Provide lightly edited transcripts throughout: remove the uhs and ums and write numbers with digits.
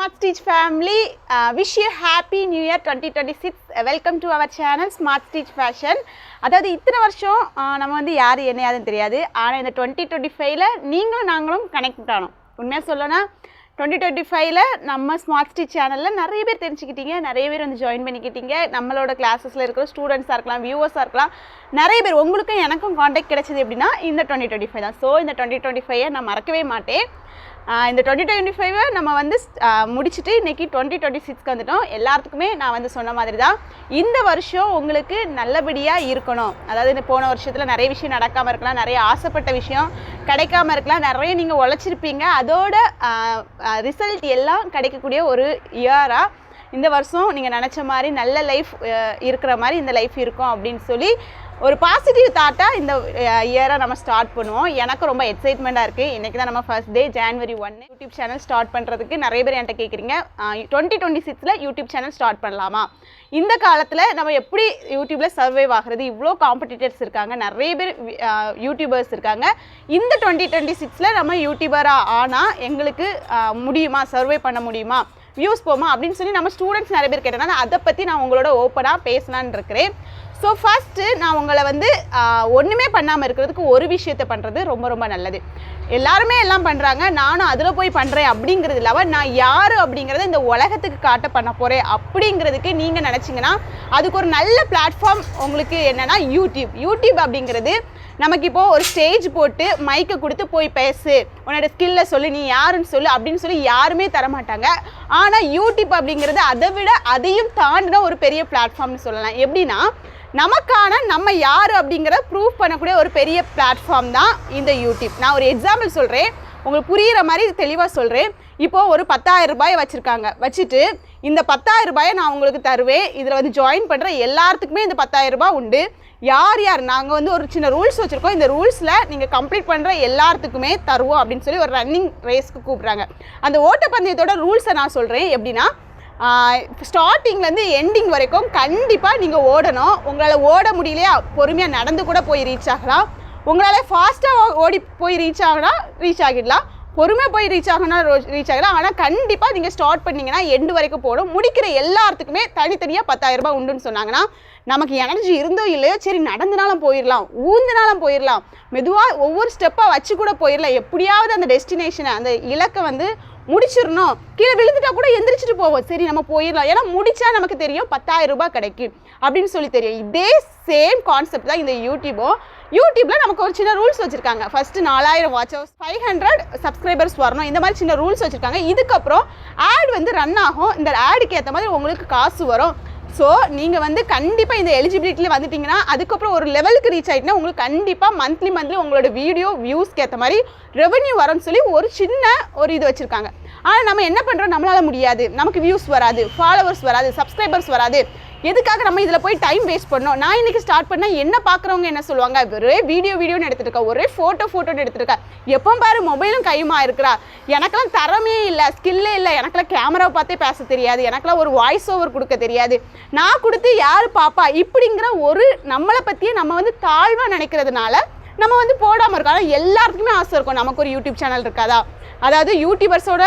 Smart Stitch family, wish you happy new year 2026. Welcome to our channel Smart Stitch Fashion. அதாவது இத்தனை வருஷம் நம்ம வந்து யார் என்ன யாருன்னு தெரியாது. ஆனால் இந்த 2025ல நீங்களும் நாங்களும் கனெக்ட் ஆனோம். உண்மையாக சொல்லணும்னா 2025ல நம்ம ஸ்மார்ட் ஸ்டிச் சேனலில் நிறைய பேர் தெரிஞ்சுக்கிட்டீங்க, நிறைய பேர் வந்து ஜாயின் பண்ணிக்கிட்டீங்க. நம்மளோட கிளாஸஸில் இருக்கிற ஸ்டூடெண்ட்ஸாக இருக்கலாம், வியூவர்ஸாக இருக்கலாம், நிறைய பேர் உங்களுக்கும் எனக்கும் காண்டாக்ட் கிடைச்சது எப்படின்னா இந்த 2025 தான். ஸோ இந்த 2025ஐ நான் மறக்கவே மாட்டேன். இந்த 2025 நம்ம வந்து முடிச்சுட்டு இன்றைக்கி 2026க்கு வந்துட்டோம். எல்லாத்துக்குமே நான் வந்து சொன்ன மாதிரி தான் இந்த வருஷம் உங்களுக்கு நல்லபடியாக இருக்கணும். அதாவது இந்த போன வருஷத்தில் நிறைய விஷயம் நடக்காமல் இருக்கலாம், நிறைய ஆசைப்பட்ட விஷயம் கிடைக்காம இருக்கலாம், நிறைய நீங்கள் உழைச்சிருப்பீங்க. அதோட ரிசல்ட் எல்லாம் கிடைக்கக்கூடிய ஒரு இயராக இந்த வருஷம் நீங்கள் நினச்ச மாதிரி நல்ல லைஃப் இருக்கிற மாதிரி இந்த லைஃப் இருக்கும் அப்படின்னு சொல்லி ஒரு பாசிட்டிவ் தாட்டாக இந்த இயரை நம்ம ஸ்டார்ட் பண்ணுவோம். எனக்கு ரொம்ப எக்ஸைட்மெண்ட்டாக இருக்குது. இன்றைக்கி தான் நம்ம first day January 1 YouTube channel start பண்ணுறதுக்கு நிறைய பேர் என்கிட்ட கேட்குறீங்க 2026ல் யூடியூப் சேனல் ஸ்டார்ட் பண்ணலாமா? இந்த காலத்தில் நம்ம எப்படி யூடியூப்பில் சர்வைவ் ஆகிறது? இவ்வளோ காம்படிட்டர்ஸ் இருக்காங்க, நிறைய பேர் யூடியூபர்ஸ் இருக்காங்க. இந்த 2026ல் நம்ம யூடியூபராக ஆனால் எங்களுக்கு முடியுமா, சர்வை பண்ண முடியுமா, வியூஸ் போமா அப்படின்னு சொல்லி நம்ம ஸ்டூடெண்ட்ஸ் நிறைய பேர் கேட்டனால அதை பற்றி நான் உங்களோட ஓப்பனாக பேசலான்னு இருக்கிறேன். ஸோ ஃபஸ்ட்டு நான் உங்களை வந்து ஒன்றுமே பண்ணாமல் இருக்கிறதுக்கு ஒரு விஷயத்தை பண்ணுறது ரொம்ப ரொம்ப நல்லது. எல்லாருமே எல்லாம் பண்ணுறாங்க, நானும் அதில் போய் பண்ணுறேன் அப்படிங்கிறது இல்லாமல் நான் யார் அப்படிங்கிறத இந்த உலகத்துக்கு காட்ட பண்ண போகிறேன் அப்படிங்கிறதுக்கு நீங்கள் நினச்சிங்கன்னா அதுக்கு ஒரு நல்ல பிளாட்ஃபார்ம் உங்களுக்கு என்னென்னா யூடியூப் அப்படிங்கிறது நமக்கு இப்போது ஒரு ஸ்டேஜ் போட்டு மைக்கை கொடுத்து போய் பேசு, உன்னோட ஸ்கில்லை சொல்லு, நீ யாருன்னு சொல்லு அப்படின்னு சொல்லி யாருமே தரமாட்டாங்க. ஆனால் யூடியூப் அப்படிங்கிறது அதை விட அதையும் தாண்டின ஒரு பெரிய பிளாட்ஃபார்ம்னு சொல்லலாம். எப்படின்னா நமக்கான நம்ம யார் அப்படிங்கிறத ப்ரூவ் பண்ணக்கூடிய ஒரு பெரிய பிளாட்ஃபார்ம் தான் இந்த யூடியூப். நான் ஒரு எக்ஸாம்பிள் சொல்கிறேன், உங்களுக்கு புரிகிற மாதிரி தெளிவாக சொல்கிறேன். இப்போது ஒரு 10,000 ரூபாய் வச்சுட்டு இந்த 10,000 ரூபாயை நான் உங்களுக்கு தருவேன், இதில் வந்து ஜாயின் பண்ணுற எல்லாத்துக்குமே இந்த 10,000 ரூபாய் உண்டு. யார் நாங்கள் வந்து ஒரு சின்ன ரூல்ஸ் வச்சுருக்கோம், இந்த ரூல்ஸில் நீங்கள் கம்ப்ளீட் பண்ணுற எல்லாத்துக்குமே தருவோம் அப்படின்னு சொல்லி ஒரு ரன்னிங் ரேஸ்க்கு கூப்பிட்றாங்க. அந்த ஓட்டப்பந்தயத்தோட ரூல்ஸை நான் சொல்கிறேன். எப்படின்னா ஸ்டார்டிங்லேருந்து எண்டிங் வரைக்கும் கண்டிப்பாக நீங்கள் ஓடணும். உங்களால் ஓட முடியலையா பொறுமையாக நடந்து கூட போய் ரீச் ஆகலாம். உங்களால் ஃபாஸ்ட்டாக ஓடி போய் ரீச் ஆகிடலாம், பொறுமையாக போய் ரீச் ஆகலாம். ஆனால் கண்டிப்பாக நீங்கள் ஸ்டார்ட் பண்ணிங்கன்னா எண்டு வரைக்கும் போகணும். முடிக்கிற எல்லாத்துக்குமே தனித்தனியாக 10,000 ரூபாய் உண்டுன்னு சொன்னாங்கன்னா நமக்கு எனர்ஜி இருந்தோ இல்லையோ சரி நடந்துனாலும் போயிடலாம், ஊந்துனாலும் போயிடலாம், மெதுவாக ஒவ்வொரு ஸ்டெப்பாக வச்சு கூட போயிடலாம். எப்படியாவது அந்த டெஸ்டினேஷனை அந்த இலக்கை வந்து முடிச்சிடணும். கீழே விழுந்துட்டா கூட எந்திரிச்சிட்டு போவோம், சரி நம்ம போயிடலாம், ஏன்னா முடிச்சா நமக்கு தெரியும் 10,000 ரூபாய் கிடைக்கும் அப்படின்னு சொல்லி தெரியும். இதே சேம் கான்செப்ட் தான் இந்த யூடியூப்பில் நமக்கு ஒரு சின்ன ரூல்ஸ் வச்சுருக்காங்க. ஃபஸ்ட்டு 4,000 வாட்ச் ஹவர்ஸ், 500 சப்ஸ்கிரைபர்ஸ் வரணும், இந்த மாதிரி சின்ன ரூல்ஸ் வச்சுருக்காங்க. இதுக்கப்புறம் ஆட் வந்து ரன் ஆகும், இந்த ஆடுக்கு ஏற்ற மாதிரி உங்களுக்கு காசு வரும். ஸோ நீங்கள் வந்து கண்டிப்பாக இந்த எலிஜிபிலிட்டியில் வந்துட்டிங்கன்னா அதுக்கப்புறம் ஒரு லெவலுக்கு ரீச் ஆகிட்டுனா உங்களுக்கு கண்டிப்பாக மந்த்லி உங்களோட வீடியோ வியூஸ்க்கு ஏற்ற மாதிரி ரெவன்யூ வரும்னு சொல்லி ஒரு சின்ன ஒரு இது வச்சுருக்காங்க. ஆனால் நம்ம என்ன பண்ணுறோம், நம்மளால் முடியாது, நமக்கு வியூஸ் வராது, ஃபாலோவர்ஸ் வராது, சப்ஸ்கிரைபர்ஸ் வராது, எதுக்காக நம்ம இதில் போய் டைம் வேஸ்ட் பண்ணோம். நான் இன்றைக்கி ஸ்டார்ட் பண்ணால் என்ன பார்க்குறவங்க என்ன சொல்லுவாங்க, ஒரே வீடியோன்னு எடுத்துருக்கா, ஒரே ஃபோட்டோன்னு எடுத்துருக்கா, எப்போ பாரு மொபைலும் கையுமா இருக்கிறா, எனக்கெல்லாம் திறமே இல்லை, ஸ்கில்லே இல்லை, எனக்கெல்லாம் கேமராவை பார்த்தே பேச தெரியாது, எனக்கெல்லாம் ஒரு வாய்ஸ் ஓவர் கொடுக்க தெரியாது, நான் கொடுத்து யார் பாப்பா இப்படிங்கிற ஒரு நம்மளை பற்றியே நம்ம வந்து தாழ்வாக நினைக்கிறதுனால நம்ம வந்து போடாமல் இருக்கோம். ஆனால் எல்லாத்துக்குமே ஆசை இருக்கும் நமக்கு ஒரு யூடியூப் சேனல் இருக்காதா. அதாவது யூடியூபர்ஸோட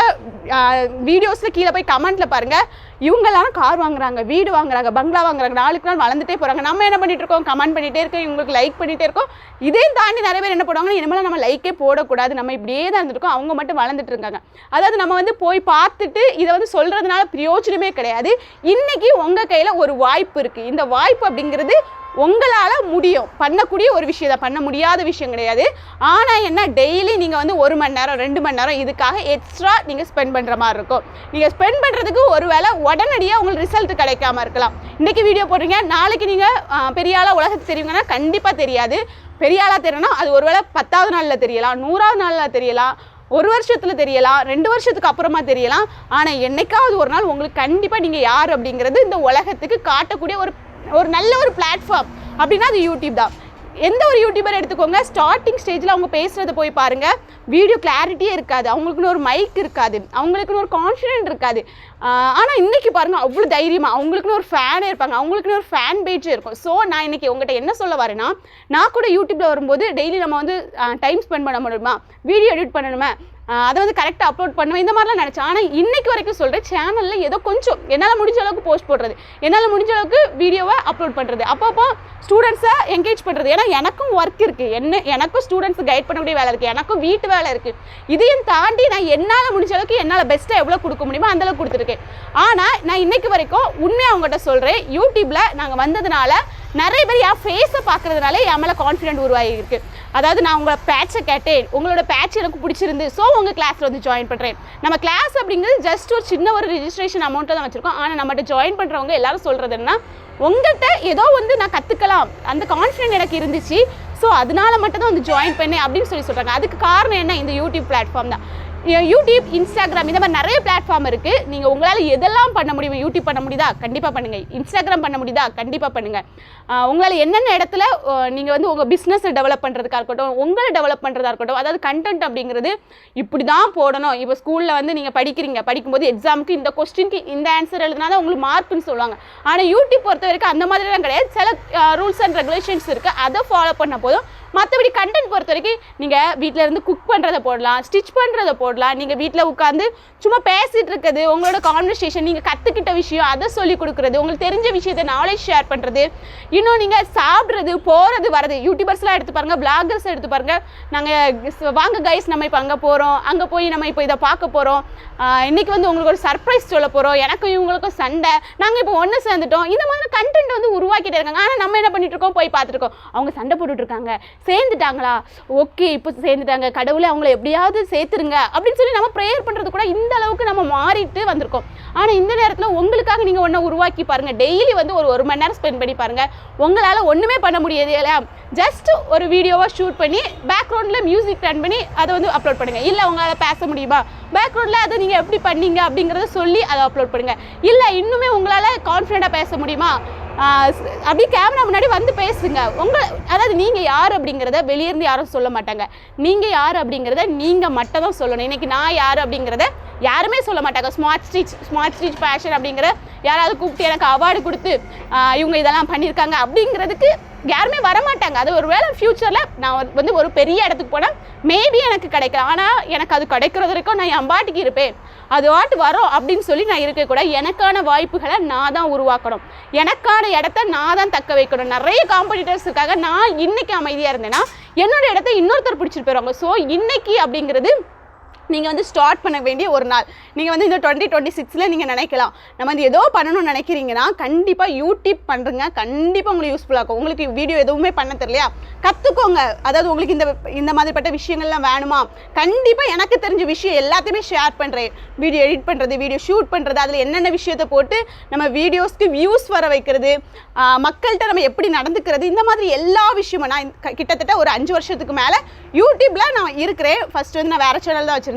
வீடியோஸில் கீழே போய் கமெண்ட்டில் பாருங்கள், இவங்கெல்லாம் கார் வாங்குறாங்க, வீடு வாங்குறாங்க, பங்களா வாங்குறாங்க, நாளுக்கு நாள் வளர்ந்துட்டே போகிறாங்க, நம்ம என்ன பண்ணிட்டு இருக்கோம், கமெண்ட் பண்ணிகிட்டே இருக்கோம், இவங்களுக்கு லைக் பண்ணிகிட்டே இருக்கோம். இதையும் தாண்டி நிறைய பேர் என்ன பண்ணுவாங்கன்னா இனிமேல் நம்ம லைக்கே போடக்கூடாது, நம்ம இப்படியே தான் இருந்துருக்கோம், அவங்க மட்டும் வளர்ந்துட்டு இருக்காங்க. அதாவது நம்ம வந்து போய் பார்த்துட்டு இதை வந்து சொல்கிறதுனால பிரயோஜனமே கிடையாது. இன்றைக்கி உங்கள் கையில் ஒரு வாய்ப்பு இருக்குது. இந்த வாய்ப்பு அப்படிங்கிறது உங்களால் முடியும், பண்ணக்கூடிய ஒரு விஷயம் தான், பண்ண முடியாத விஷயம் கிடையாது. ஆனால் என்ன, டெய்லி நீங்கள் வந்து 1 மணி நேரம் 2 மணி நேரம் இதுக்காக எக்ஸ்ட்ரா நீங்கள் ஸ்பெண்ட் பண்ணுற மாதிரி இருக்கும். நீங்கள் ஸ்பெண்ட் பண்ணுறதுக்கு ஒரு வேளை உடனடியாக உங்களுக்கு ரிசல்ட் கிடைக்காம இருக்கலாம். இன்றைக்கி வீடியோ போடுறீங்க, நாளைக்கு நீங்கள் பெரிய ஆளாக உலகத்துக்கு தெரியுங்கன்னா கண்டிப்பாக தெரியாது. பெரிய ஆளாக தெரியணும் அது ஒரு வேளை 10வது நாளில் தெரியலாம், 100வது நாளில் தெரியலாம், 1 வருஷத்தில் தெரியலாம், 2 வருஷத்துக்கு அப்புறமா தெரியலாம். ஆனால் என்னைக்காவது ஒரு நாள் உங்களுக்கு கண்டிப்பாக நீங்கள் யார் அப்படிங்கிறது இந்த உலகத்துக்கு காட்டக்கூடிய ஒரு நல்ல ஒரு பிளாட்ஃபார்ம் அப்படின்னா அது யூடியூப் தான். எந்த ஒரு யூடியூபர் எடுத்துக்கோங்க, ஸ்டார்டிங் ஸ்டேஜில் அவங்க பேசுகிறத போய் பாருங்கள், வீடியோ கிளாரிட்டியே இருக்காது, அவங்களுக்குன்னு ஒரு மைக் இருக்காது, அவங்களுக்குன்னு ஒரு கான்ஃபிடென்ட் இருக்காது. ஆனால் இன்றைக்கி பாருங்கள் அவ்வளோ தைரியமாக அவங்களுக்குன்னு ஒரு ஃபேனே இருப்பாங்க, அவங்களுக்குன்னு ஒரு ஃபேன் பேஜே இருக்கும். ஸோ நான் இன்றைக்கி உங்கள்கிட்ட என்ன சொல்ல வரேன்னா, நான் கூட யூடியூப்பில் வரும்போது டெய்லி நம்ம வந்து டைம் ஸ்பெண்ட் பண்ண முடியுமா, வீடியோ எடிட் பண்ணணுமே, அதை வந்து கரெக்டாக அப்லோட் பண்ணுவேன் இந்த மாதிரிலாம் நினச்சேன். ஆனால் இன்னைக்கு வரைக்கும் சொல்கிறேன், சேனலில் ஏதோ கொஞ்சம் என்னால் முடிஞ்ச அளவுக்கு போஸ்ட் போடுறது, என்னால் முடிஞ்ச அளவுக்கு வீடியோவை அப்லோட் பண்ணுறது, அப்பப்போ ஸ்டூடெண்ட்ஸை என்கேஜ் பண்ணுறது. ஏன்னா எனக்கும் ஒர்க் இருக்குது, எனக்கும் ஸ்டூடெண்ட்ஸ் கைட் பண்ணக்கூடிய வேலை இருக்குது, எனக்கும் வீட்டு வேலை இருக்குது. இதையும் தாண்டி நான் என்னால் முடிஞ்ச அளவுக்கு என்னால் பெஸ்ட்டாக எவ்வளோ கொடுக்க முடியுமோ அந்தளவுக்கு கொடுத்துருக்கேன். ஆனால் நான் இன்னைக்கு வரைக்கும் உண்மையாக அவங்ககிட்ட சொல்கிறேன், யூடியூப்பில் நாங்கள் வந்ததுனால நிறைய பேர் என் ஃபேஸை பார்க்குறதுனால என் மேலே கான்ஃபிடென்ட் உருவாகிருக்கு. அதாவது நான் உங்களை பேட்சை கேட்டேன், உங்களோட பேட்ச் எனக்கு பிடிச்சிருந்து, ஸோ உங்கள் கிளாஸில் வந்து ஜாயின் பண்ணுறேன். நம்ம கிளாஸ் அப்படிங்கிறது ஜஸ்ட் ஒரு சின்ன ஒரு ரிஜிஸ்ட்ரேஷன் அமௌண்ட்டை தான் வச்சுருக்கோம். ஆனால் நம்மகிட்ட ஜாயின் பண்ணுறவங்க எல்லாரும் சொல்கிறது என்ன, உங்கள்கிட்ட ஏதோ வந்து நான் கற்றுக்கலாம், அந்த கான்ஃபிடென்ட் எனக்கு இருந்துச்சு, ஸோ அதனால மட்டும் தான் வந்து ஜாயின் பண்ணேன் அப்படின்னு சொல்கிறாங்க. அதுக்கு காரணம் என்ன, இந்த யூடியூப் பிளாட்ஃபார்ம் தான். யூடியூப், இன்ஸ்டாகிராம் இந்த மாதிரி நிறைய பிளாட்ஃபார்ம் இருக்குது. நீங்கள் உங்களால் எதெல்லாம் பண்ண முடியும், யூடியூப் பண்ண முடியுதா கண்டிப்பாக பண்ணுங்கள், இன்ஸ்டாகிராம் பண்ண முடியுதா கண்டிப்பாக பண்ணுங்கள். உங்களால் என்னென்ன இடத்துல நீங்கள் வந்து உங்கள் பிஸ்னஸை டெவலப் பண்ணுறதுக்காக இருக்கட்டும், உங்களை டெவலப் பண்ணுறதா இருக்கட்டும், அதாவது கண்டென்ட் அப்படிங்கிறது இப்படி தான் போடணும். இப்போ ஸ்கூலில் வந்து நீங்கள் படிக்கும்போது எக்ஸாமுக்கு இந்த கொஸ்டினுக்கு இந்த ஆன்சர் எழுதினா தான் உங்களுக்கு மார்க்குன்னு சொல்லுவாங்க. ஆனால் யூடியூப் பொறுத்த வரைக்கும் அந்த மாதிரிலாம் கிடையாது. சில ரூல்ஸ் அண்ட் ரெகுலேஷன்ஸ் இருக்குது, அதை ஃபாலோ பண்ண போதும். மற்றபடி கண்டென்ட் பொறுத்த வரைக்கும் நீங்கள் வீட்டில் இருந்து குக் பண்ணுறதை போடலாம், ஸ்டிச் பண்ணுறதை போடலாம், நீங்கள் வீட்டில் உட்காந்து சும்மா பேசிகிட்டு இருக்கிறது, உங்களோட கான்வர்சேஷன், நீங்கள் கற்றுக்கிட்ட விஷயம் அதை சொல்லிக் கொடுக்குறது, உங்களுக்கு தெரிஞ்ச விஷயத்தை நாலேஜ் ஷேர் பண்ணுறது, இன்னும் நீங்கள் சாப்பிட்றது, போகிறது வரது. யூடியூபர்ஸ்லாம் எடுத்து பாருங்கள், பிளாகர்ஸ் எடுத்து பாருங்கள். நாங்கள் வாங்க கைஸ் நம்ம இப்போ அங்கே போகிறோம், அங்கே போய் நம்ம இப்போ இதை பார்க்க போகிறோம், இன்றைக்கி வந்து உங்களுக்கு ஒரு சர்ப்ரைஸ் சொல்ல போகிறோம், எனக்கும் இவங்களுக்கும் சண்டை, நாங்கள் இப்போ ஒன்று சேர்ந்துட்டோம், இந்த மாதிரி கண்டென்ட் வந்து உருவாக்கிட்டே இருக்காங்க. ஆனால் நம்ம என்ன பண்ணிட்டு இருக்கோம், போய் பார்த்துருக்கோம், அவங்க சண்டை போட்டுட்ருக்காங்க, சேர்ந்துட்டாங்களா, ஓகே இப்போ சேர்ந்துட்டாங்க, கடவுளை அவங்கள எப்படியாவது சேர்த்துருங்க அப்படின்னு சொல்லி நம்ம ப்ரேயர் பண்ணுறது கூட இந்த அளவுக்கு நம்ம மாறிட்டு வந்திருக்கோம். ஆனால் இந்த நேரத்தில் உங்களுக்காக நீங்கள் ஒன்றை உருவாக்கி பாருங்கள், டெய்லி வந்து ஒரு மணி நேரம் ஸ்பெண்ட் பண்ணி பாருங்கள். உங்களால் ஒன்றுமே பண்ண முடியாது இல்லையா, ஜஸ்ட் ஒரு வீடியோவாக ஷூட் பண்ணி பேக்ரவுண்டில் மியூசிக் ரன் பண்ணி அதை வந்து அப்லோட் பண்ணுங்கள். இல்லை உங்களால் பேச முடியுமா, பேக்ரவுண்டில் அதை நீங்கள் எப்படி பண்ணீங்க அப்படிங்கிறத சொல்லி அதை அப்லோட் பண்ணுங்கள். இல்லை இன்னுமே உங்களால் கான்ஃபிடென்ட்டாக பேச முடியுமா, அப்படி கேமரா முன்னாடி வந்து பேசுங்க. அதாவது நீங்கள் யார் அப்படிங்கிறத வெளியேருந்து யாரும் சொல்ல மாட்டாங்க, நீங்கள் யார் அப்படிங்கிறத நீங்கள் மட்டும் தான் சொல்லணும். இன்றைக்கி நான் யார் அப்படிங்கிறத யாருமே சொல்ல மாட்டாங்க. ஸ்மார்ட் ஸ்டிச் ஃபேஷன் அப்படிங்கிற யாராவது கூப்பிட்டு எனக்கு அவார்டு கொடுத்து இவங்க இதெல்லாம் பண்ணியிருக்காங்க அப்படிங்கிறதுக்கு யாருமே வரமாட்டாங்க. அது ஒரு வேளை ஃப்யூச்சரில் நான் வந்து ஒரு பெரிய இடத்துக்கு போனால் மேபி எனக்கு கிடைக்கலாம். ஆனால் எனக்கு அது கிடைக்கிறது வரைக்கும் நான் என் பாட்டுக்கு இருப்பேன், அது வாட்டு வரும் அப்படின்னு சொல்லி நான் இருக்கக்கூடாது. எனக்கான வாய்ப்புகளை நான் தான் உருவாக்கணும், எனக்கான இடத்த நான் தான் தக்க வைக்கணும். நிறைய காம்படிட்டர்ஸுக்காக நான் இன்னைக்கு அமைதியாக இருந்தேன்னா என்னோட இடத்த இன்னொருத்தர் பிடிச்சிட்டு போயிடுவாங்க. ஸோ இன்னைக்கு அப்படிங்கிறது நீங்கள் வந்து ஸ்டார்ட் பண்ண வேண்டிய ஒரு நாள். நீங்கள் வந்து இந்த 2026 நீங்கள் நினைக்கலாம் நம்ம வந்து ஏதோ பண்ணணும்னு நினைக்கிறீங்கன்னா கண்டிப்பாக யூடியூப் பண்ணுறங்க, கண்டிப்பாக உங்களுக்கு யூஸ்ஃபுல்லாக இருக்கும். உங்களுக்கு வீடியோ எதுவுமே பண்ண தெரியலையா, கற்றுக்கோங்க. அதாவது உங்களுக்கு இந்த மாதிரிப்பட்ட விஷயங்கள்லாம் வேணுமா, கண்டிப்பாக எனக்கு தெரிஞ்ச விஷயம் எல்லாத்தையுமே ஷேர் பண்ணுறேன். வீடியோ எடிட் பண்ணுறது, வீடியோ ஷூட் பண்ணுறது, அதில் என்னென்ன விஷயத்தை போட்டு நம்ம வீடியோஸ்க்கு வியூஸ் வர வைக்கிறது, மக்கள்கிட்ட நம்ம எப்படி நடந்துக்கிறது, இந்த மாதிரி எல்லா விஷயமும் நான் கிட்டத்தட்ட ஒரு 5 வருஷத்துக்கு மேலே யூடியூப்பில் நான் இருக்கிறேன். ஃபஸ்ட்டு வந்து நான் வேறு சேனல் தான் வச்சுருந்தேன்.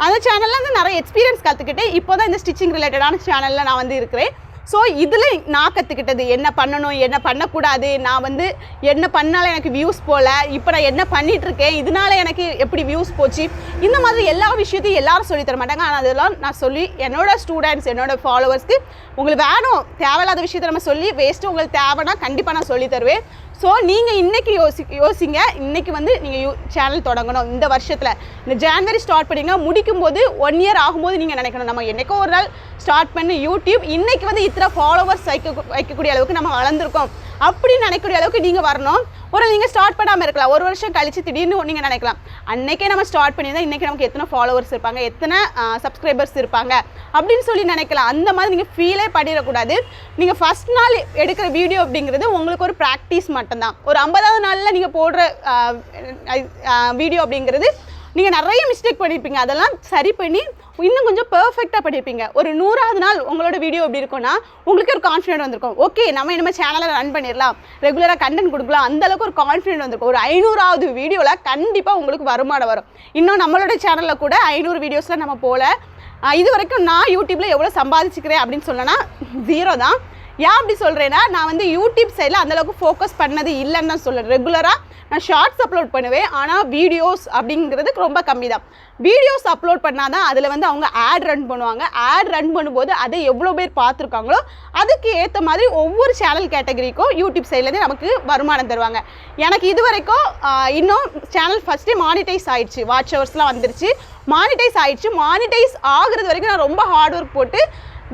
அந்த சேனலில் வந்து நிறைய எக்ஸ்பீரியன்ஸ் கற்றுக்கிட்டேன். இப்போ தான் இந்த ஸ்டிச்சிங் ரிலேட்டடான சேனலில் நான் வந்து இருக்கிறேன். ஸோ இதில் நான் கற்றுக்கிட்டது என்ன பண்ணணும், என்ன பண்ணக்கூடாது, நான் வந்து என்ன பண்ணாலும் எனக்கு வியூஸ் போகல, இப்போ நான் என்ன பண்ணிகிட்ருக்கேன், இதனால எனக்கு எப்படி வியூஸ் போச்சு, இந்த மாதிரி எல்லா விஷயத்தையும் எல்லாரும் சொல்லித்தர மாட்டாங்க. ஆனால் அதெல்லாம் நான் சொல்லி என்னோடய ஸ்டூடெண்ட்ஸ், என்னோடய ஃபாலோவர்ஸ்க்கு உங்களுக்கு வேணும், தேவையில்லாத விஷயத்தை நம்ம சொல்லி வேஸ்ட்டு, உங்களுக்கு தேவைன்னா கண்டிப்பாக நான் சொல்லி தருவேன். ஸோ நீங்கள் இன்றைக்கி யோசிங்க, இன்றைக்கி வந்து நீங்கள் சேனல் தொடங்கணும். இந்த வருஷத்தில் இந்த ஜான்வரி ஸ்டார்ட் பண்ணிங்க, முடிக்கும்போது 1 இயர் ஆகும்போது நீங்கள் நினைக்கணும் நம்ம என்றைக்கோ ஒரு நாள் ஸ்டார்ட் பண்ணி யூடியூப் இன்றைக்கி வந்து இத்தனை ஃபாலோவர்ஸ் வைக்கக்கூடிய அளவுக்கு நம்ம வளர்ந்துருக்கோம் அப்படின்னு நினைக்கக்கூடிய அளவுக்கு நீங்கள் வரணும். ஒரு நீங்கள் ஸ்டார்ட் பண்ணாமல் இருக்கலாம், ஒரு வருஷம் கழித்து திடீர்னு நீங்கள் நினைக்கலாம் அன்றைக்கே நம்ம ஸ்டார்ட் பண்ணியிருந்தால் இன்றைக்கி நமக்கு எத்தனை ஃபாலோவர்ஸ் இருப்பாங்க, எத்தனை சப்ஸ்கிரைபர்ஸ் இருப்பாங்க அப்படின்னு சொல்லி நினைக்கலாம். அந்த மாதிரி நீங்கள் ஃபீலே பண்ணிடக்கூடாது. நீங்கள் ஃபஸ்ட் நாள் எடுக்கிற வீடியோ அப்படிங்கிறது உங்களுக்கு ஒரு ப்ராக்டிஸ் மட்டும்தான். ஒரு 50வது நாளில் நீங்கள் போடுற வீடியோ அப்படிங்கிறது நீங்கள் நிறைய மிஸ்டேக் பண்ணியிருப்பீங்க, அதெல்லாம் சரி பண்ணி இன்னும் கொஞ்சம் பெர்ஃபெக்டாக பண்ணியிருப்பீங்க. ஒரு 100வது நாள் உங்களோட வீடியோ எப்படி இருக்கும்னா உங்களுக்கு ஒரு கான்ஃபிடென்ட் வந்திருக்கும், ஓகே நம்ம இனிமேல் சேனலை ரன் பண்ணிடலாம், ரெகுலராக கண்டென்ட் கொடுக்கலாம், அந்தளவுக்கு ஒரு கான்ஃபிடென்ட் வந்திருக்கும். ஒரு 500வது வீடியோவில் கண்டிப்பாக உங்களுக்கு வருமானம் வரும். இன்னும் நம்மளோட சேனலில் கூட 500 வீடியோஸில் நம்ம போல இது வரைக்கும் நான் யூடியூப்பில் எவ்வளோ சம்பாதிச்சுக்கிறேன் அப்படின்னு சொல்லனா 0 தான். ஏன் அப்படி சொல்கிறேன்னா, நான் வந்து யூடியூப் சைடில் அந்தளவுக்கு ஃபோக்கஸ் பண்ணது இல்லைன்னு தான் சொல்லுவேன். ரெகுலராக நான் ஷார்ட்ஸ் அப்லோட் பண்ணுவேன், ஆனால் வீடியோஸ் அப்படிங்கிறதுக்கு ரொம்ப கம்மி தான். வீடியோஸ் அப்லோட் பண்ணால் தான் அதில் வந்து அவங்க ஆட் ரன் பண்ணுவாங்க. ஆட் ரன் பண்ணும்போது அதை எவ்வளோ பேர் பார்த்துருக்காங்களோ அதுக்கு ஏற்ற மாதிரி ஒவ்வொரு சேனல் கேட்டகரிக்கும் யூடியூப் சைட்லேருந்து நமக்கு வருமானம் தருவாங்க. எனக்கு இது வரைக்கும் இன்னும் சேனல் ஃபஸ்ட்டே மானிட்டைஸ் ஆகிடுச்சு, வாட்ச் ஹவர்ஸ்லாம் வந்துருச்சு, மானிட்டைஸ் ஆகிடுச்சு. மானிட்டைஸ் ஆகுறது வரைக்கும் நான் ரொம்ப ஹார்ட் ஒர்க் போட்டு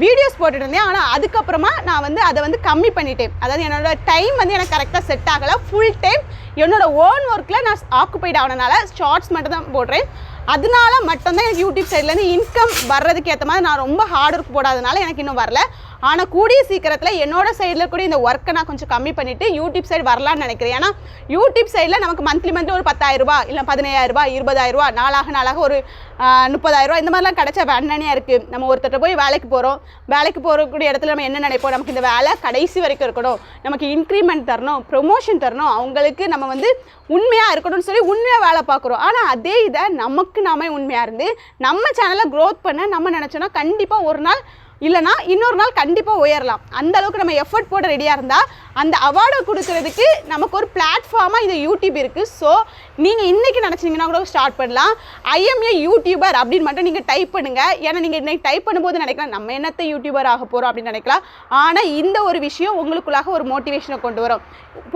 வீடியோஸ் போட்டுட்டு இருந்தேன். ஆனால் அதுக்கப்புறமா நான் வந்து அதை வந்து கம்மி பண்ணிட்டேன். அதாவது என்னோடய டைம் வந்து எனக்கு கரெக்டாக செட் ஆகலை. ஃபுல் டைம் என்னோடய ஓன் ஒர்க்கில் நான் ஆக்குபைட் ஆனதுனால ஷார்ட்ஸ் மட்டும் தான் போடுறேன். அதனால மட்டும்தான் எனக்கு யூடியூப் சைட்லேருந்து இன்கம் வர்றதுக்கு ஏற்ற மாதிரி நான் ரொம்ப ஹார்ட் ஒர்க் போடாதனால எனக்கு இன்னும் வரல. ஆனால் கூடிய சீக்கிரத்தில் என்னோடய சைடில் கூட இந்த ஒர்க்கை நான் கொஞ்சம் கம்மி பண்ணிவிட்டு யூடியூப் சைடு வரலான்னு நினைக்கிறேன். ஏன்னா யூடியூப் சைடில் நமக்கு மந்த்லி ஒரு 10,000 இல்லை 15,000 20,000 நாளாக ஒரு 30,000 இந்த மாதிரிலாம் கிடச்சா வேண்டானியாக இருக்குது. நம்ம ஒருத்தர் போய் வேலைக்கு போகிறோம், வேலைக்கு போகக்கூடிய இடத்துல நம்ம என்ன நினைப்போம், நமக்கு இந்த வேலை கடைசி வரைக்கும் இருக்கணும், நமக்கு இன்க்ரிமெண்ட் தரணும், ப்ரொமோஷன் தரணும், அவங்களுக்கு நம்ம வந்து உண்மையாக இருக்கணும்னு சொல்லி உண்மையாக வேலை பார்க்குறோம். ஆனால் அதே இதை நமக்கு நாமே உண்மையாக இருந்து நம்ம சேனலை க்ரோத் பண்ண நம்ம நினச்சோன்னா கண்டிப்பாக ஒரு நாள் இல்லைனா இன்னொரு நாள் கண்டிப்பாக உயரலாம். அந்த அளவுக்கு நம்ம எஃபர்ட் போட ரெடியாக இருந்தால் அந்த அவார்டை கொடுக்கறதுக்கு நமக்கு ஒரு பிளாட்ஃபார்மாக இது யூடியூப் இருக்குது. ஸோ நீங்கள் இன்றைக்கி நினச்சிங்கன்னா கூட ஸ்டார்ட் பண்ணலாம். ஐஎம் ஏ யூடியூபர் அப்படின்னு மட்டும் நீங்கள் டைப் பண்ணுங்கள். ஏன்னா நீங்கள் இன்றைக்கி டைப் பண்ணும்போது நினைக்கலாம் நம்ம என்னத்தை யூடியூபர் ஆக போகிறோம் அப்படின்னு நினைக்கலாம். ஆனால் இந்த ஒரு விஷயம் உங்களுக்குள்ளாக ஒரு மோட்டிவேஷனை கொண்டு வரும்.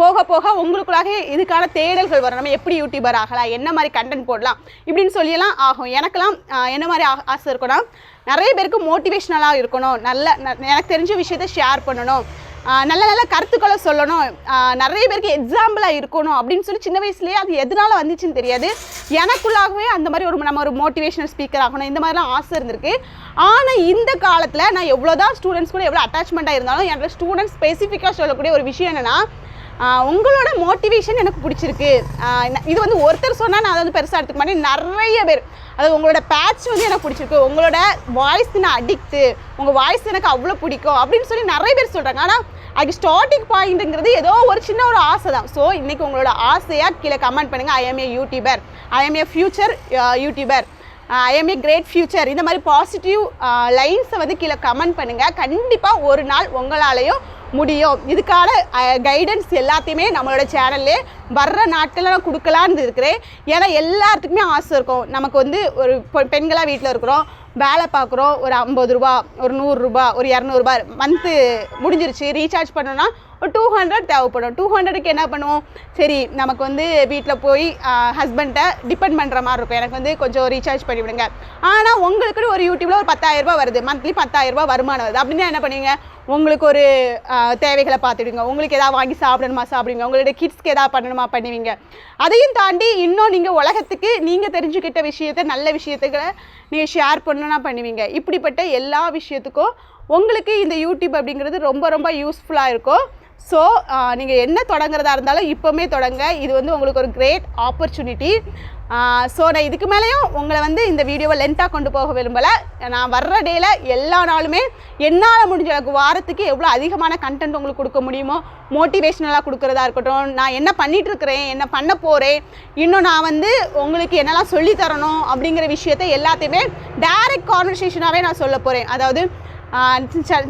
போக போக உங்களுக்குள்ளாக இதுக்கான தேடல்கள் வரும். நம்ம எப்படி யூடியூபர் ஆகலாம், என்ன மாதிரி கண்டென்ட் போடலாம் இப்படின்னு சொல்லியெல்லாம் ஆகும். எனக்கெல்லாம் என்ன மாதிரி ஆசை இருக்குன்னா, நிறைய பேருக்கு மோட்டிவேஷ்னலாக இருக்கணும், எனக்கு தெரிஞ்ச விஷயத்தை ஷேர் பண்ணணும், நல்ல நல்ல கருத்துக்களை சொல்லணும், நிறைய பேருக்கு எக்ஸாம்பிளாக இருக்கணும் அப்படின்னு சொல்லி சின்ன வயசுலேயே அது எதனால வந்துச்சுன்னு தெரியாது. எனக்குள்ளாகவே அந்த மாதிரி நம்ம ஒரு மோட்டிவேஷனல் ஸ்பீக்கர் ஆகணும் இந்த மாதிரிலாம் ஆசை இருந்திருக்கு. ஆனால் இந்த காலத்தில் நான் எவ்வளோதான் ஸ்டூடெண்ட்ஸ் கூட எவ்வளோ அட்டாச்மெண்ட்டாக இருந்தாலும் என்னோட ஸ்டூடெண்ட்ஸ் ஸ்பெசிஃபிக்காக சொல்லக்கூடிய ஒரு விஷயம் என்னென்னா, உங்களோட மோட்டிவேஷன் எனக்கு பிடிச்சிருக்கு. இது வந்து ஒருத்தர் சொன்னால் நான் அதை வந்து பெருசாக எடுத்துக்க மாட்டேன். நிறைய பேர் அதாவது உங்களோட பேட்ச் வந்து எனக்கு பிடிச்சிருக்கு, உங்களோட வாய்ஸ் நான் அடிக்ட்டு, உங்கள் வாய்ஸ் எனக்கு அவ்வளோ பிடிக்கும் அப்படின்னு சொல்லி நிறைய பேர் சொல்கிறாங்க. ஆனால் அது ஸ்டார்டிங் பாயிண்ட்டுங்கிறது ஏதோ ஒரு சின்ன ஒரு ஆசை தான். ஸோ இன்றைக்கி உங்களோட ஆசையாக கீழே கமெண்ட் பண்ணுங்கள். I am a YouTuber, I am a future YouTuber, I am a great future, இந்த மாதிரி பாசிட்டிவ் லைன்ஸை வந்து கீழே கமெண்ட் பண்ணுங்கள். கண்டிப்பாக ஒரு நாள் உங்களாலேயும் முடியும். இதுக்கான கைடன்ஸ் எல்லாத்தையுமே நம்மளோட சேனல்லே வர்ற நாட்களில் நான் கொடுக்கலான்னு இருக்கிறேன். ஏன்னா எல்லாத்துக்குமே ஆசை இருக்கும். நமக்கு வந்து ஒரு பெண்களாக வீட்டில் இருக்கிறோம், வேலை பார்க்குறோம், ஒரு 50 ரூபா, ஒரு 100 ரூபா, ஒரு 200 ரூபா மந்த்து முடிஞ்சிருச்சு, ரீசார்ஜ் பண்ணோன்னா ஒரு 200 தேவைப்படும். 200க்கு என்ன பண்ணுவோம், சரி நமக்கு வந்து வீட்டில் போய் ஹஸ்பண்ட்டை டிபெண்ட் பண்ணுற மாதிரி இருக்கும், எனக்கு வந்து கொஞ்சம் ரீசார்ஜ் பண்ணிவிடுங்க. ஆனால் உங்களுக்கு ஒரு யூடியூப்பில் ஒரு 10,000 ரூபா வருது, மந்த்லி 10,000 ரூபா வருமானம் வருது அப்படின்னா என்ன பண்ணுவீங்க, உங்களுக்கு ஒரு தேவைகளை பார்த்துடுங்க, உங்களுக்கு எதாவது வாங்கி சாப்பிடுங்க, உங்களுடைய கிட்ஸ்க்கு எதாவது பண்ணணுமா பண்ணுவீங்க. அதையும் தாண்டி இன்னும் நீங்கள் உலகத்துக்கு நீங்கள் தெரிஞ்சுக்கிட்ட விஷயத்தை, நல்ல விஷயத்துக்களை நீங்கள் ஷேர் பண்ணணும்னா பண்ணுவீங்க. இப்படிப்பட்ட எல்லா விஷயத்துக்கும் உங்களுக்கு இந்த யூடியூப் அப்படிங்கிறது ரொம்ப ரொம்ப யூஸ்ஃபுல்லாக இருக்கும். ஸோ நீங்கள் என்ன தொடங்குறதா இருந்தாலும் இப்போவுமே தொடங்க. இது வந்து உங்களுக்கு ஒரு கிரேட் ஆப்பர்ச்சுனிட்டி. ஸோ நான் இதுக்கு மேலேயும் உங்களை வந்து இந்த வீடியோவை லென்த்தாக கொண்டு போக விரும்பலை. நான் வர்ற டேயில் எல்லா நாளுமே என்னால் முடிஞ்ச அளவுக்கு வாரத்துக்கு எவ்வளோ அதிகமான கண்டென்ட் உங்களுக்கு கொடுக்க முடியுமோ, மோட்டிவேஷ்னலாக கொடுக்குறதா இருக்கட்டும், நான் என்ன பண்ணிகிட்ருக்கிறேன், என்ன பண்ண போகிறேன், இன்னும் நான் வந்து உங்களுக்கு என்னெல்லாம் சொல்லித்தரணும் அப்படிங்கிற விஷயத்தை எல்லாத்தையுமே டைரக்ட் கான்வர்சேஷனாகவே நான் சொல்ல போகிறேன். அதாவது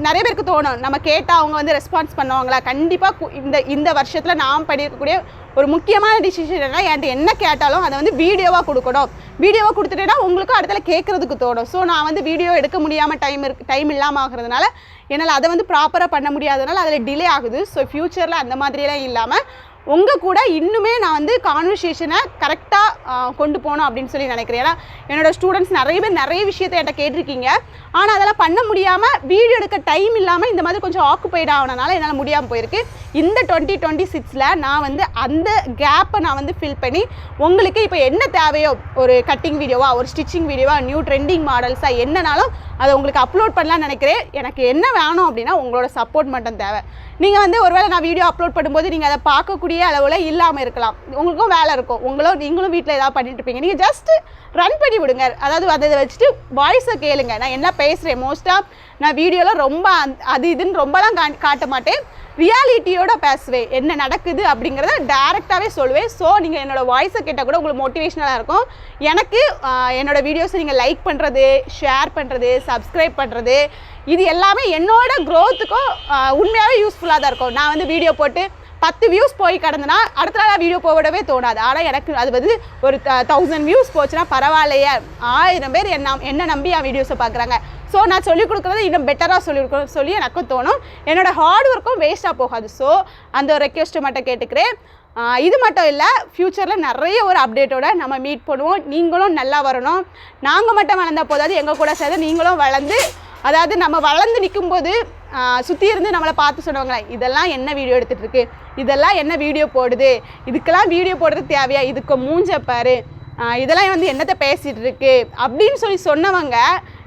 நிறைய பேருக்கு தோணும், நம்ம கேட்டால் அவங்க வந்து ரெஸ்பான்ஸ் பண்ணுவாங்களா. கண்டிப்பாக இந்த வருஷத்தில் நான் பண்ணியிருக்கக்கூடிய ஒரு முக்கியமான டிசிஷன் என்ன, என்கிட்ட என்ன கேட்டாலும் அதை வந்து வீடியோவாக கொடுக்கணும். வீடியோவாக கொடுத்துட்டேன்னா உங்களுக்கு அடுத்தல கேட்குறதுக்கு தோணும். ஸோ நான் வந்து வீடியோ எடுக்க முடியாமல் டைம் இல்லாமல் ஆகிறதுனால என்னால் அதை வந்து ப்ராப்பராக பண்ண முடியாதனால அதில் டிலே ஆகுது. ஸோ ஃப்யூச்சரில் அந்த மாதிரியெல்லாம் இல்லாமல் உங்கள் கூட இன்னுமே நான் வந்து கான்வர்சேஷனை கரெக்டாக கொண்டு போகணும் அப்படின்னு சொல்லி நினைக்கிறேன். ஏன்னா என்னோடய ஸ்டூடெண்ட்ஸ் நிறைய பேர் நிறைய விஷயத்தை என்கிட்ட கேட்டிருக்கீங்க. ஆனால் அதெல்லாம் பண்ண முடியாமல், வீடியோ எடுக்க டைம் இல்லாமல் இந்த மாதிரி கொஞ்சம் ஆக்குபைட் ஆகணுனால என்னால் முடியாமல் போயிருக்கு. இந்த 2026ல் நான் வந்து அந்த கேப்பை நான் வந்து ஃபில் பண்ணி உங்களுக்கு இப்போ என்ன தேவையோ, ஒரு கட்டிங் வீடியோவா, ஒரு ஸ்டிச்சிங் வீடியோவா, நியூ ட்ரெண்டிங் மாடல்ஸாக என்னன்னாலும் அதை உங்களுக்கு அப்லோட் பண்ணலான்னு நினைக்கிறேன். எனக்கு என்ன வேணும் அப்படின்னா உங்களோட சப்போர்ட் மட்டும் தேவை. நீங்கள் வந்து ஒருவேளை நான் வீடியோ அப்லோட் பண்ணும்போது நீங்கள் அதை பார்க்கக்கூடிய அளவில் இல்லாமல் இருக்கலாம், உங்களுக்கும் வேலை இருக்கும், நீங்களும் வீட்டில் ஏதாவது பண்ணிட்டு இருப்பீங்க. நீங்கள் ஜஸ்ட்டு ரன் பண்ணி விடுங்க. அதாவது அதை வச்சுட்டு வாய்ஸை கேளுங்க, நான் என்ன பேசுகிறேன். மோஸ்ட்டாக நான் வீடியோவில் ரொம்ப அது இதுன்னு ரொம்பலாம் காட்ட மாட்டேன். ரியாலிட்டியோட பேசுவேன், என்ன நடக்குது அப்படிங்கிறத டேரெக்டாகவே சொல்லுவேன். ஸோ நீங்கள் என்னோடய வாய்ஸை கேட்டால் கூட உங்களுக்கு மோட்டிவேஷனலாக இருக்கும். எனக்கு என்னோடய வீடியோஸை நீங்கள் லைக் பண்ணுறது, ஷேர் பண்ணுறது, சப்ஸ்கிரைப் பண்ணுறது, இது எல்லாமே என்னோட க்ரோத்துக்கும் உண்மையாகவே யூஸ்ஃபுல்லாக தான் இருக்கும். நான் வந்து வீடியோ போட்டு 10 வியூஸ் போய் கடந்தனா அடுத்த நாள் வீடியோ போடவே தோணாது. ஆனால் எனக்கு அது வந்து ஒரு 1000 வியூஸ் போச்சுன்னா பரவாயில்லையே, 1000 பேர் என்ன நம்பி என் வீடியோஸை பார்க்குறாங்க. ஸோ நான் சொல்லிக் கொடுக்குறது இன்னும் பெட்டராக சொல்லிக் சொல்லி எனக்கும் தோணும். என்னோடய ஹார்ட் ஒர்க்கும் வேஸ்ட்டாக போகாது. ஸோ அந்த ஒரு ரெக்வெஸ்ட்டை மட்டும் கேட்டுக்கிறேன். இது மட்டும் இல்லை, ஃப்யூச்சரில் நிறைய ஒரு அப்டேட்டோட நம்ம மீட் பண்ணுவோம். நீங்களும் நல்லா வரணும். நாங்கள் மட்டும் வளர்ந்தால் போதாது, எங்கள் கூட சேர்ந்து நீங்களும் வளர்ந்து, அதாவது நம்ம வளர்ந்து நிற்கும்போது சுற்றி இருந்து நம்மளை பார்த்து சொன்னவங்களே, இதெல்லாம் என்ன வீடியோ எடுத்துகிட்ருக்கு, இதெல்லாம் என்ன வீடியோ போடுது, இதுக்கெல்லாம் வீடியோ போடுறது தேவையா, இதுக்கு மூஞ்ச பாரு, இதெல்லாம் வந்து என்னத்தை பேசிகிட்டு இருக்கு அப்படின்னு சொல்லி சொன்னவங்க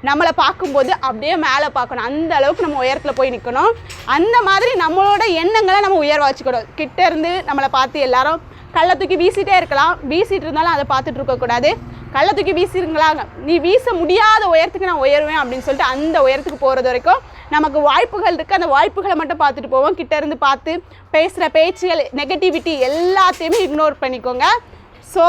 நம்மளை பார்க்கும்போது அப்படியே மேலே பார்க்கணும். அந்த அளவுக்கு நம்ம உயரத்தில் போய் நிற்கணும். அந்த மாதிரி நம்மளோட எண்ணங்களை நம்ம உயர்வா வச்சுக்கணும். கிட்டே இருந்து நம்மளை பார்த்து எல்லாரும் கல்லை தூக்கி வீசிகிட்டே இருக்கலாம். வீசிட்டு இருந்தாலும் அதை பார்த்துட்டு இருக்கக்கூடாது. கல்லை தூக்கி வீசிருங்களாங்க, நீ வீச முடியாத உயரத்துக்கு நான் உயருவேன் அப்படின்னு சொல்லிட்டு அந்த உயரத்துக்கு போகிறது வரைக்கும் நமக்கு வாய்ப்புகள் இருக்குது. அந்த வாய்ப்புகளை மட்டும் பார்த்துட்டு போவோம். கிட்டே இருந்து பார்த்து பேசுகிற பேச்சுகள், நெகட்டிவிட்டி எல்லாத்தையுமே இக்னோர் பண்ணிக்கோங்க. ஸோ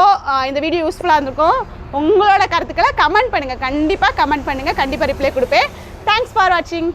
இந்த வீடியோ யூஸ்ஃபுல்லாக இருந்திருக்கும். உங்களோட கருத்துக்களை கமெண்ட் பண்ணுங்கள், கண்டிப்பாக கமெண்ட் பண்ணுங்கள், கண்டிப்பாக ரிப்ளை கொடுப்பேன். தேங்க்ஸ் ஃபார் வாட்சிங்.